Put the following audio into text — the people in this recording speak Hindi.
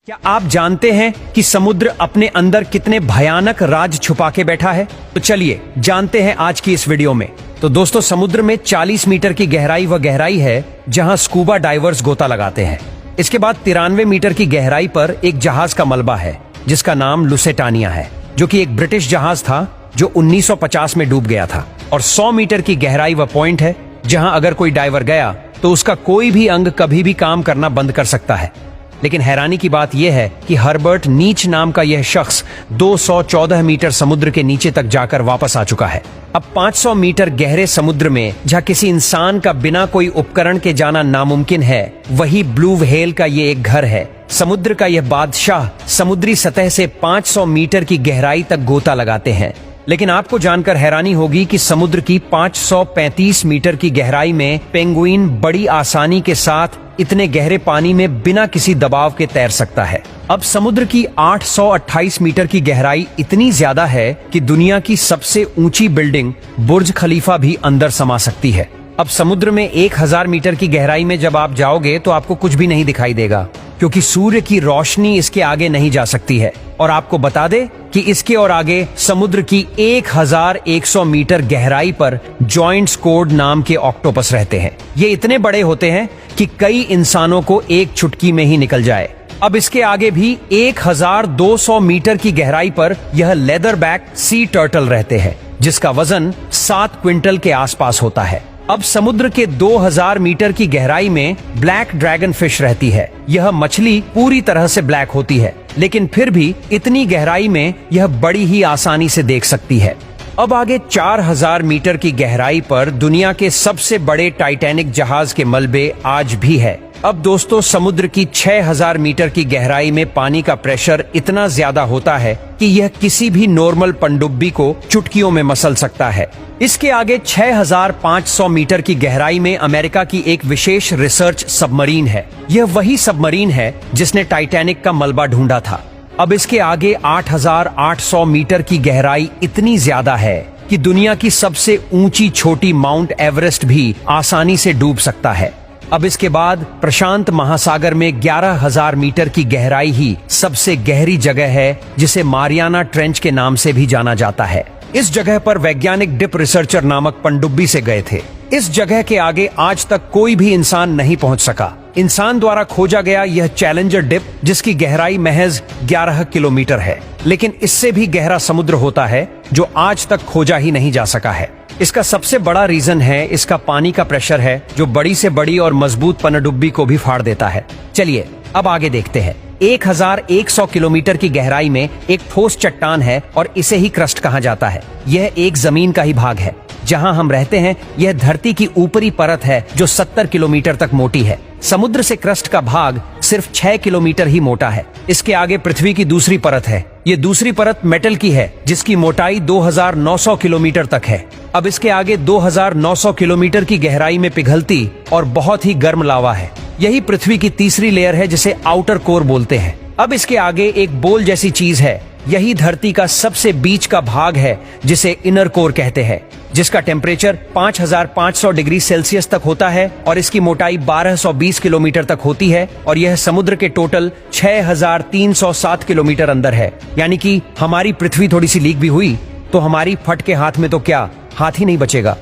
क्या आप जानते हैं कि समुद्र अपने अंदर कितने भयानक राज छुपा के बैठा है? तो चलिए जानते हैं आज की इस वीडियो में। तो दोस्तों, समुद्र में 40 मीटर की गहराई है जहां स्कूबा डाइवर्स गोता लगाते हैं। इसके बाद 93 मीटर की गहराई पर एक जहाज का मलबा है जिसका नाम लुसेटानिया है, जो कि एक ब्रिटिश जहाज था जो 1950 में डूब गया था। और 100 मीटर की गहराई वह पॉइंट है जहां अगर कोई डाइवर गया तो उसका कोई भी अंग कभी भी काम करना बंद कर सकता है। लेकिन हैरानी की बात यह है कि हर्बर्ट नीच नाम का यह शख्स 214 मीटर समुद्र के नीचे तक जाकर वापस आ चुका है। अब 500 मीटर गहरे समुद्र में जहां किसी इंसान का बिना कोई उपकरण के जाना नामुमकिन है, वही ब्लू व्हेल का ये एक घर है। समुद्र का यह बादशाह समुद्री सतह से 500 मीटर की गहराई तक गोता लगाते हैं। लेकिन आपको जानकर हैरानी होगी कि समुद्र की 535 मीटर की गहराई में पेंगुइन बड़ी आसानी के साथ इतने गहरे पानी में बिना किसी दबाव के तैर सकता है। अब समुद्र की 828 मीटर की गहराई इतनी ज्यादा है कि दुनिया की सबसे ऊंची बिल्डिंग बुर्ज खलीफा भी अंदर समा सकती है। अब समुद्र में 1000 मीटर की गहराई में जब आप जाओगे तो आपको कुछ भी नहीं दिखाई देगा, क्योंकि सूर्य की रोशनी इसके आगे नहीं जा सकती है। और आपको बता दे कि इसके और आगे समुद्र की 1100 मीटर गहराई पर जॉइंट स्क्वॉड नाम के ऑक्टोपस रहते हैं। ये इतने बड़े होते हैं कि कई इंसानों को एक चुटकी में ही निकल जाए। अब इसके आगे भी 1200 मीटर की गहराई पर यह लेदर बैक सी टर्टल रहते हैं, जिसका वजन 7 क्विंटल के आसपास होता है। अब समुद्र के 2000 मीटर की गहराई में ब्लैक ड्रैगन फिश रहती है। यह मछली पूरी तरह से ब्लैक होती है, लेकिन फिर भी इतनी गहराई में यह बड़ी ही आसानी से देख सकती है। अब आगे 4000 मीटर की गहराई पर दुनिया के सबसे बड़े टाइटैनिक जहाज के मलबे आज भी है। अब दोस्तों, समुद्र की 6000 मीटर की गहराई में पानी का प्रेशर इतना ज्यादा होता है कि यह किसी भी नॉर्मल पनडुब्बी को चुटकियों में मसल सकता है। इसके आगे 6500 मीटर की गहराई में अमेरिका की एक विशेष रिसर्च सबमरीन है। यह वही सबमरीन है जिसने टाइटैनिक का मलबा ढूंढा था। अब इसके आगे 8800 मीटर की गहराई इतनी ज्यादा है कि दुनिया की सबसे ऊंची छोटी माउंट एवरेस्ट भी आसानी से डूब सकता है। अब इसके बाद प्रशांत महासागर में 11000 मीटर की गहराई ही सबसे गहरी जगह है, जिसे मारियाना ट्रेंच के नाम से भी जाना जाता है। इस जगह पर वैज्ञानिक डिप रिसर्चर नामक पनडुब्बी से गए थे। इस जगह के आगे आज तक कोई भी इंसान नहीं पहुंच सका। इंसान द्वारा खोजा गया यह चैलेंजर डिप, जिसकी गहराई महज 11 किलोमीटर है, लेकिन इससे भी गहरा समुद्र होता है जो आज तक खोजा ही नहीं जा सका है। इसका सबसे बड़ा रीजन है इसका पानी का प्रेशर है, जो बड़ी से बड़ी और मजबूत पनडुब्बी को भी फाड़ देता है। चलिए अब आगे देखते हैं। 1100 किलोमीटर की गहराई में एक ठोस चट्टान है और इसे ही क्रस्ट कहा जाता है। यह एक जमीन का ही भाग है। जहां हम रहते हैं यह धरती की ऊपरी परत है जो 70 किलोमीटर तक मोटी है। समुद्र से क्रस्ट का भाग सिर्फ 6 किलोमीटर ही मोटा है। इसके आगे पृथ्वी की दूसरी परत है। ये दूसरी परत मेटल की है, जिसकी मोटाई 2900 किलोमीटर तक है। अब इसके आगे 2900 किलोमीटर की गहराई में पिघलती और बहुत ही गर्म लावा है। यही पृथ्वी की तीसरी लेयर है, जिसे आउटर कोर बोलते हैं। अब इसके आगे एक बोल जैसी चीज है। यही धरती का सबसे बीच का भाग है, जिसे इनर कोर कहते हैं, जिसका टेम्परेचर 5500 डिग्री सेल्सियस तक होता है और इसकी मोटाई 1220 किलोमीटर तक होती है। और यह समुद्र के टोटल 6307 किलोमीटर अंदर है। यानी कि हमारी पृथ्वी थोड़ी सी लीक भी हुई तो हमारी फट के हाथ में तो क्या, हाथ ही नहीं बचेगा।